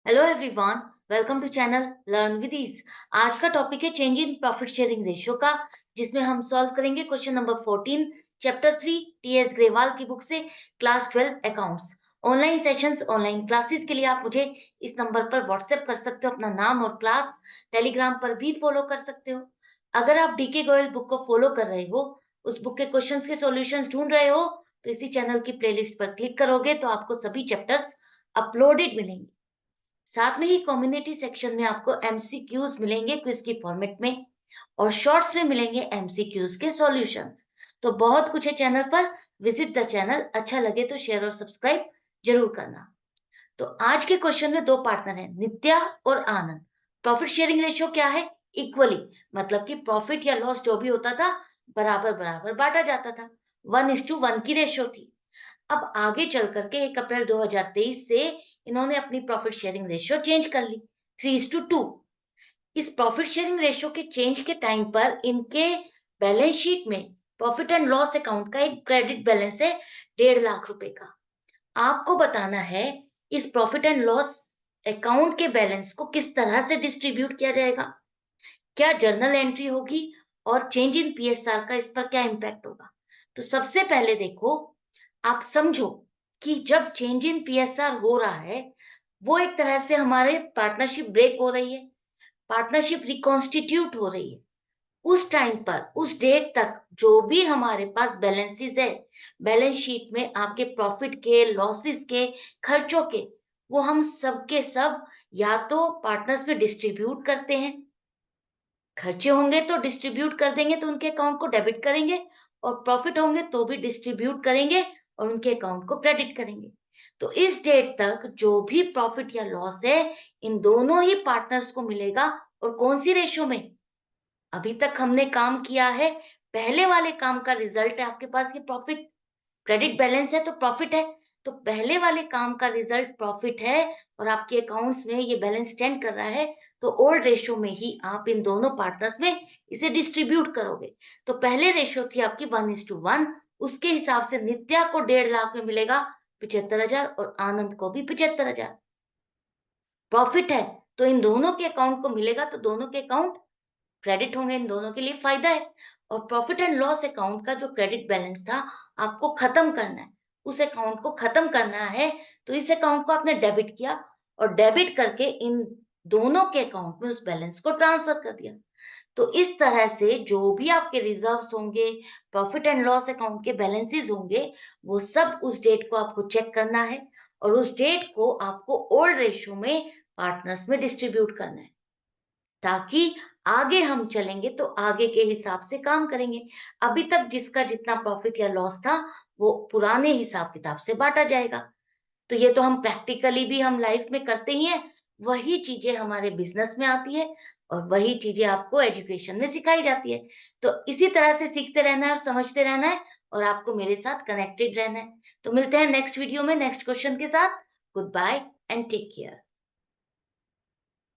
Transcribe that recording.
Hello everyone, welcome to channel learn with ease. आज का topic है change in profit sharing ratio का, जिसमें हम सॉल्व करेंगे question number 14, chapter 3, TS Grewal की बुक से, class 12 accounts. Online sessions, online classes के लिए आप मुझे इस नंबर पर व्हाट्सएप कर सकते हो अपना नाम और क्लास। टेलीग्राम पर भी फॉलो कर सकते हो। अगर आप डीके गोयल बुक को फॉलो कर रहे हो, उस बुक के क्वेश्चंस के सॉल्यूशंस ढूंढ रहे हो, तो इसी चैनल की प्लेलिस्ट पर क्लिक करोगे तो आपको सभी चैप्टर्स अपलोडेड मिलेंगे। साथ में ही कम्युनिटी सेक्शन में आपको एमसीक्यूज मिलेंगे क्विज की फॉर्मेट में, और शॉर्ट्स में मिलेंगे एमसीक्यूज के सॉल्यूशंस। तो बहुत कुछ है चैनल पर। Visit the channel. अच्छा लगे तो शेयर और सब्सक्राइब जरूर करना। तो आज के क्वेश्चन में दो पार्टनर हैं, नित्या और आनंद। प्रॉफिट शेयरिंग रेशियो क्या है? इक्वली, मतलब कि प्रॉफिट या लॉस जो भी होता था बराबर बराबर बांटा जाता था। 1:1 की रेशियो थी। अब आगे चल करके 1 अप्रैल 2023 से इन्होंने अपनी प्रॉफिट शेयरिंग रेशियो चेंज कर ली, 3:2। इस प्रॉफिट शेयरिंग रेशियो के चेंज के टाइम पर इनके बैलेंस शीट में प्रॉफिट एंड लॉस अकाउंट का एक क्रेडिट बैलेंस है 1.5 लाख रुपए का। आपको बताना है इस प्रॉफिट एंड लॉस अकाउंट के बैलेंस को किस तरह से डिस्ट्रीब्यूट किया जाएगा, क्या जर्नल एंट्री होगी, और चेंज इन पीएसआर का इस पर क्या इम्पैक्ट होगा। तो सबसे पहले देखो, आप समझो कि जब चेंज इन पीएसआर हो रहा है, वो एक तरह से हमारे पार्टनरशिप ब्रेक हो रही है, पार्टनरशिप रिकॉन्स्टिट्यूट हो रही है। उस टाइम पर, उस डेट तक जो भी हमारे पास बैलेंसेस है, बैलेंस शीट में आपके प्रॉफिट के, लॉसेस के, खर्चों के, वो हम सब के सब या तो पार्टनर्स में डिस्ट्रीब्यूट करते हैं। खर्चे होंगे तो डिस्ट्रीब्यूट कर देंगे, तो उनके अकाउंट को डेबिट करेंगे, और प्रॉफिट होंगे तो भी डिस्ट्रीब्यूट करेंगे और उनके अकाउंट को क्रेडिट करेंगे। तो इस डेट तक जो भी प्रॉफिट या लॉस है, इन दोनों ही पार्टनर्स को मिलेगा। और कौन सी रेशियो में? अभी तक हमने काम किया है, पहले वाले काम का रिजल्ट है आपके पास ये प्रॉफिट। क्रेडिट बैलेंस है तो प्रॉफिट है, तो पहले वाले काम का रिजल्ट प्रॉफिट है, और आपके अकाउंट्स में ये बैलेंस स्टैंड कर रहा है। तो ओल्ड रेशियो में ही आप इन दोनों पार्टनर्स में इसे डिस्ट्रीब्यूट करोगे। तो पहले रेशियो थी आपकी 1:1, उसके हिसाब से नित्या को 1.5 लाख में मिलेगा 75,000, और आनंद को भी 75,000। प्रॉफिट है तो इन दोनों के अकाउंट को मिलेगा, तो दोनों के अकाउंट क्रेडिट होंगे, इन दोनों के लिए फायदा है। और प्रॉफिट एंड लॉस अकाउंट का जो क्रेडिट बैलेंस था, आपको खत्म करना है, उस अकाउंट को खत्म करना है। तो इस अकाउंट को आपने डेबिट किया, और डेबिट करके इन दोनों के अकाउंट में उस बैलेंस को ट्रांसफर कर दिया। तो इस तरह से जो भी आपके रिजर्व्स होंगे, प्रॉफिट एंड लॉस अकाउंट के बैलेंसेस होंगे, वो सब उस डेट को आपको चेक करना है, और उस डेट को आपको ओल्ड रेशियो में पार्टनर्स में डिस्ट्रीब्यूट करना है, ताकि आगे हम चलेंगे तो आगे के हिसाब से काम करेंगे। अभी तक जिसका जितना प्रॉफिट या लॉस था, वो पुराने हिसाब किताब से बांटा जाएगा। तो ये तो हम प्रैक्टिकली भी हम लाइफ में करते ही हैं। वही चीजें हमारे बिजनेस में आती है, और वही चीजें आपको एजुकेशन में सिखाई जाती है। तो इसी तरह से सीखते रहना है और समझते रहना है, और आपको मेरे साथ कनेक्टेड रहना है। तो मिलते हैं नेक्स्ट वीडियो में नेक्स्ट क्वेश्चन के साथ। Good bye and take care.